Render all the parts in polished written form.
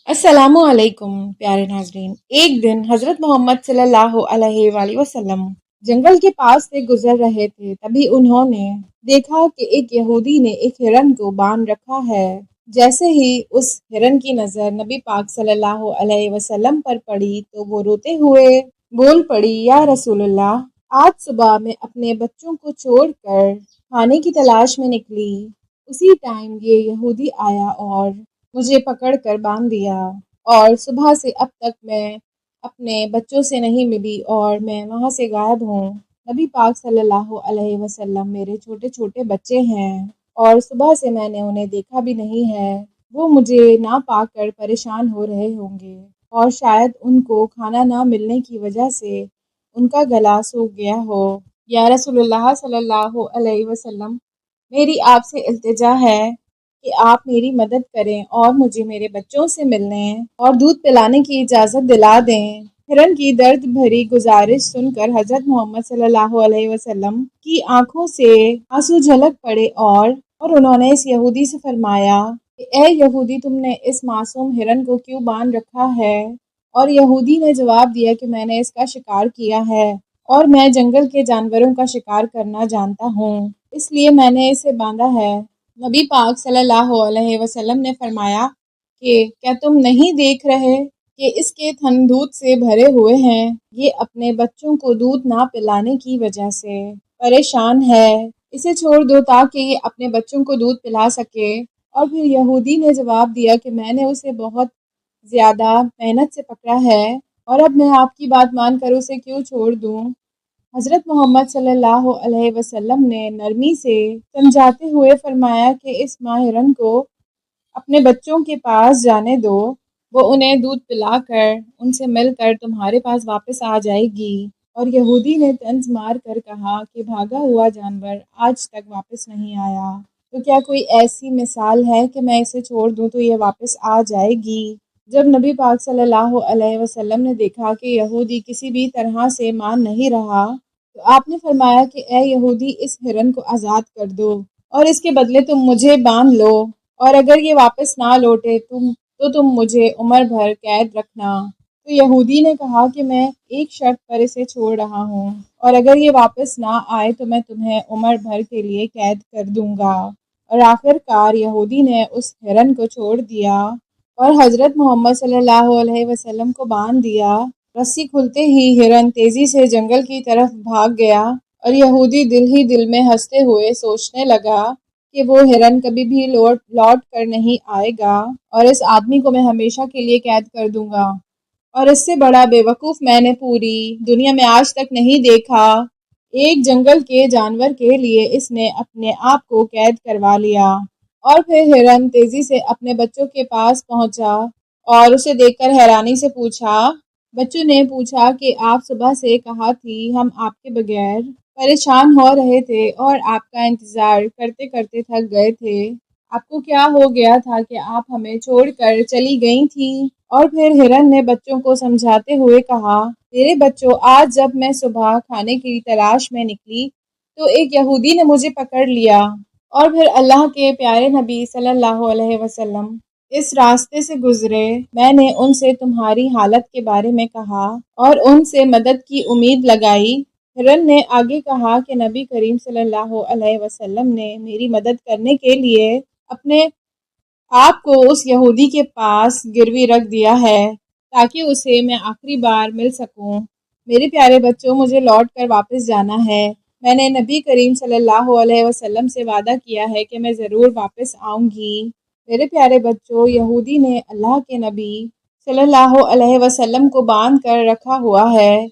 अस्सलामु अलैकुम प्यारे नाजरीन। एक दिन हज़रत मोहम्मद सल्लल्लाहु अलैहि वसल्लम जंगल के पास से गुजर रहे थे। तभी उन्होंने देखा कि एक यहूदी ने एक हिरन को बांध रखा है। जैसे ही उस हिरन की नज़र नबी पाक सल्लल्लाहु अलैहि वसल्लम पर पड़ी तो वो रोते हुए बोल पड़ी, या रसूलल्लाह, आज सुबह मैं अपने बच्चों को छोड़कर खाने की तलाश में निकली। उसी टाइम ये यहूदी आया और मुझे पकड़ कर बांध दिया, और सुबह से अब तक मैं अपने बच्चों से नहीं मिली और मैं वहाँ से गायब हूँ। नबी पाक सल्लल्लाहु अलैहि वसल्लम, मेरे छोटे छोटे बच्चे हैं और सुबह से मैंने उन्हें देखा भी नहीं है। वो मुझे ना पाकर परेशान हो रहे होंगे और शायद उनको खाना ना मिलने की वजह से उनका गला सूख गया हो। या रसूलुल्लाह सल्लल्लाहु अलैहि वसल्लम, मेरी आपसे इल्तिजा है कि आप मेरी मदद करें और मुझे मेरे बच्चों से मिलने और दूध पिलाने की इजाज़त दिला दें। हिरन की दर्द भरी गुजारिश सुनकर हज़रत मोहम्मद सल्लल्लाहु अलैहि वसल्लम की आंखों से आंसू झलक पड़े और उन्होंने इस यहूदी से फरमाया कि ए यहूदी, तुमने इस मासूम हिरन को क्यों बांध रखा है? और यहूदी ने जवाब दिया कि मैंने इसका शिकार किया है और मैं जंगल के जानवरों का शिकार करना जानता हूँ, इसलिए मैंने इसे बांधा है। नबी पाक सल्लल्लाहु अलैहि वसल्लम ने फरमाया कि क्या तुम नहीं देख रहे कि इसके थन दूध से भरे हुए हैं? ये अपने बच्चों को दूध ना पिलाने की वजह से परेशान है। इसे छोड़ दो ताकि ये अपने बच्चों को दूध पिला सके। और फिर यहूदी ने जवाब दिया कि मैंने उसे बहुत ज़्यादा मेहनत से पकड़ा है और अब मैं आपकी बात मानकर उसे क्यों छोड़ दूँ? हज़रत मोहम्मद सल्लल्लाहु अलैहि वसल्लम ने नरमी से समझाते हुए फरमाया कि इस माहिरन को अपने बच्चों के पास जाने दो, वो उन्हें दूध पिलाकर उनसे मिलकर तुम्हारे पास वापस आ जाएगी। और यहूदी ने तंज मार कर कहा कि भागा हुआ जानवर आज तक वापस नहीं आया, तो क्या कोई ऐसी मिसाल है कि मैं इसे छोड़ दूँ तो ये वापस आ जाएगी? जब नबी पाक सल्लल्लाहु अलैहि वसल्लम ने देखा कि यहूदी किसी भी तरह से मान नहीं रहा, तो आपने फरमाया कि ए यहूदी, इस हिरन को आज़ाद कर दो और इसके बदले तुम मुझे बांध लो, और अगर ये वापस ना लौटे तुम मुझे उम्र भर कैद रखना। तो यहूदी ने कहा कि मैं एक शर्त पर इसे छोड़ रहा हूँ, और अगर ये वापस ना आए तो मैं तुम्हें उम्र भर के लिए कैद कर दूंगा। और आखिरकार यहूदी ने उस हिरन को छोड़ दिया और हज़रत मोहम्मद सल्लल्लाहु अलैहि वसल्लम को बांध दिया। रस्सी खुलते ही हिरन तेजी से जंगल की तरफ भाग गया और यहूदी दिल ही दिल में हंसते हुए सोचने लगा कि वो हिरन कभी भी लौट कर नहीं आएगा और इस आदमी को मैं हमेशा के लिए कैद कर दूंगा, और इससे बड़ा बेवकूफ़ मैंने पूरी दुनिया में आज तक नहीं देखा। एक जंगल के जानवर के लिए इसने अपने आप को कैद करवा लिया। और फिर हिरन तेजी से अपने बच्चों के पास पहुंचा और उसे देखकर हैरानी से पूछा। बच्चों ने पूछा कि आप सुबह से कहा थी, हम आपके बगैर परेशान हो रहे थे और आपका इंतज़ार करते करते थक गए थे। आपको क्या हो गया था कि आप हमें छोड़कर चली गई थी? और फिर हिरन ने बच्चों को समझाते हुए कहा, मेरे बच्चों, आज जब मैं सुबह खाने की तलाश में निकली तो एक यहूदी ने मुझे पकड़ लिया, और फिर अल्लाह के प्यारे नबी सल्लल्लाहु अलैहि वसल्लम इस रास्ते से गुजरे। मैंने उनसे तुम्हारी हालत के बारे में कहा और उनसे मदद की उम्मीद लगाई। हिरन ने आगे कहा कि नबी करीम सल्लल्लाहु अलैहि वसल्लम ने मेरी मदद करने के लिए अपने आप को उस यहूदी के पास गिरवी रख दिया है ताकि उसे मैं आखिरी बार मिल सकूं। मेरे प्यारे बच्चों, मुझे लौट कर वापस जाना है। मैंने नबी करीम सल्लल्लाहु अलैहि वसल्लम से वादा किया है कि मैं ज़रूर वापस आऊँगी। मेरे प्यारे बच्चों, यहूदी ने अल्लाह के नबी सल्लल्लाहु अलैहि वसल्लम को बांध कर रखा हुआ है,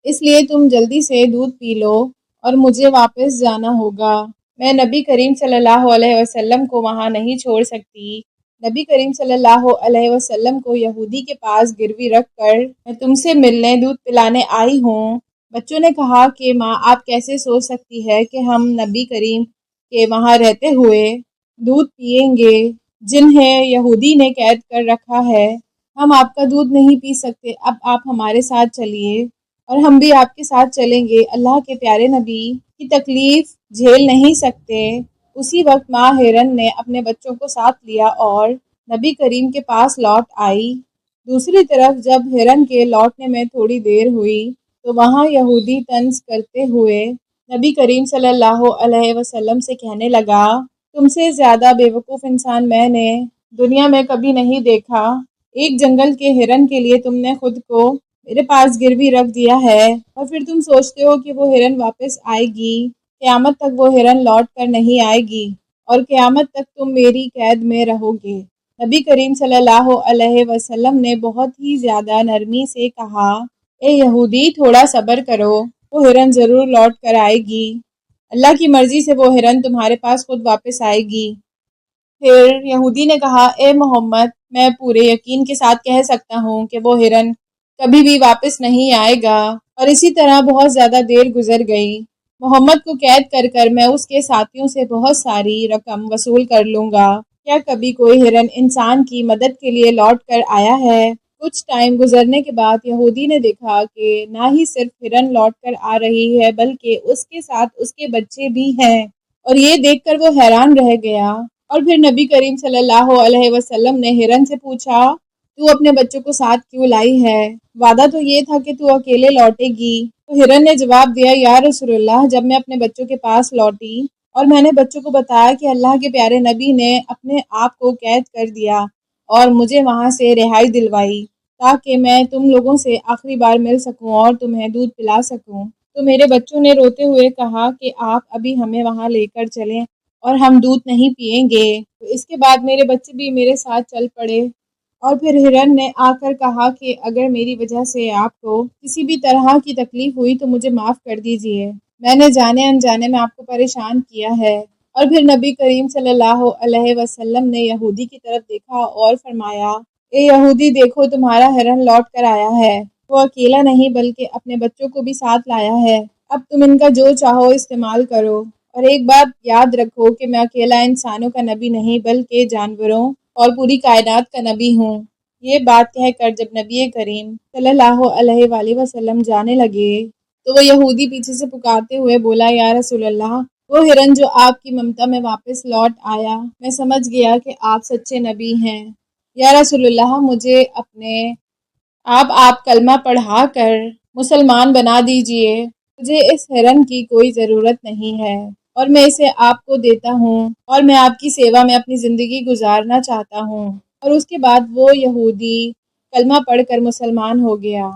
इसलिए तुम जल्दी से दूध पी लो और मुझे वापस जाना होगा। मैं नबी करीम सल्लल्लाहु अलैहि वसल्लम को वहाँ नहीं छोड़ सकती। नबी करीम सल्लल्लाहु अलैहि वसल्लम को यहूदी के पास गिरवी रख कर मैं तुमसे मिलने दूध पिलाने आई हूँ। बच्चों ने कहा कि माँ, आप कैसे सोच सकती है कि हम नबी करीम के वहाँ रहते हुए दूध पिएंगे जिन्हें यहूदी ने कैद कर रखा है? हम आपका दूध नहीं पी सकते। अब आप हमारे साथ चलिए और हम भी आपके साथ चलेंगे। अल्लाह के प्यारे नबी की तकलीफ झेल नहीं सकते। उसी वक्त माँ हिरन ने अपने बच्चों को साथ लिया और نبی کریم کے پاس لوٹ آئی۔ دوسری طرف جب ہرن کے لوٹنے میں تھوڑی دیر ہوئی تو وہاں یہودی طنز کرتے ہوئے نبی کریم صلی اللہ علیہ وسلم سے کہنے لگا، تم سے زیادہ بیوقوف انسان میں نے دنیا میں کبھی نہیں دیکھا۔ ایک جنگل کے ہرن کے لیے تم نے خود کو میرے پاس گروی رکھ دیا ہے اور پھر تم سوچتے ہو کہ وہ ہرن واپس آئے گی۔ قیامت تک وہ ہرن لوٹ کر نہیں آئے گی اور قیامت تک تم میری قید میں رہو گے۔ نبی کریم صلی اللہ علیہ وسلم نے بہت ہی زیادہ نرمی سے کہا، اے یہودی تھوڑا صبر کرو، وہ ہرن ضرور لوٹ کر آئے گی۔ اللہ کی مرضی سے وہ ہرن تمہارے پاس خود واپس آئے گی۔ پھر یہودی نے کہا، اے محمد، میں پورے یقین کے ساتھ کہہ سکتا ہوں کہ وہ ہرن کبھی بھی واپس نہیں آئے گا۔ اور اسی طرح بہت زیادہ دیر گزر گئی۔ محمد کو قید کر کر میں اس کے ساتھیوں سے بہت ساری رقم وصول کر لوں گا۔ کیا کبھی کوئی ہرن انسان کی مدد کے لیے لوٹ کر آیا ہے؟ کچھ ٹائم گزرنے کے بعد یہودی نے دیکھا کہ نہ ہی صرف ہرن لوٹ کر آ رہی ہے بلکہ اس کے ساتھ اس کے بچے بھی ہیں، اور یہ دیکھ کر وہ حیران رہ گیا۔ اور پھر نبی کریم صلی اللہ علیہ وسلم نے ہرن سے پوچھا، تو اپنے بچوں کو ساتھ کیوں لائی ہے؟ وعدہ تو یہ تھا کہ تو اکیلے لوٹے گی۔ تو ہرن نے جواب دیا، یا رسول اللہ، جب میں اپنے بچوں کے پاس لوٹی اور میں نے بچوں کو بتایا کہ اللہ کے پیارے نبی نے اپنے آپ کو قید کر دیا اور مجھے وہاں سے رہائی دلوائی تاکہ میں تم لوگوں سے آخری بار مل سکوں اور تمہیں دودھ پلا سکوں، تو میرے بچوں نے روتے ہوئے کہا کہ آپ ابھی ہمیں وہاں لے کر چلیں اور ہم دودھ نہیں پئیں گے۔ تو اس کے بعد میرے بچے بھی میرے ساتھ چل پڑے۔ اور پھر ہرن نے آ کر کہا کہ اگر میری وجہ سے آپ کو کسی بھی طرح کی تکلیف ہوئی تو مجھے معاف کر دیجئے، میں نے جانے انجانے میں آپ کو پریشان کیا ہے۔ اور پھر نبی کریم صلی اللہ علیہ وسلم نے یہودی کی طرف دیکھا اور فرمایا، اے یہودی، دیکھو تمہارا ہرن لوٹ کر آیا ہے، وہ اکیلا نہیں بلکہ اپنے بچوں کو بھی ساتھ لایا ہے، اب تم ان کا جو چاہو استعمال کرو، اور ایک بات یاد رکھو کہ میں اکیلا انسانوں کا نبی نہیں بلکہ جانوروں اور پوری کائنات کا نبی ہوں۔ یہ بات کہہ کر جب نبی کریم صلی اللہ علیہ وآلہ وسلم جانے لگے تو وہ یہودی پیچھے سے پکارتے ہوئے بولا، یا رسول اللہ، وہ ہرن جو آپ کی ممتا میں واپس لوٹ آیا، میں سمجھ گیا کہ آپ سچے نبی ہیں۔ یا رسول اللہ، مجھے اپنے آپ کلمہ پڑھا کر مسلمان بنا دیجئے، مجھے اس ہرن کی کوئی ضرورت نہیں ہے اور میں اسے آپ کو دیتا ہوں اور میں آپ کی سیوا میں اپنی زندگی گزارنا چاہتا ہوں۔ اور اس کے بعد وہ یہودی کلمہ پڑھ کر مسلمان ہو گیا۔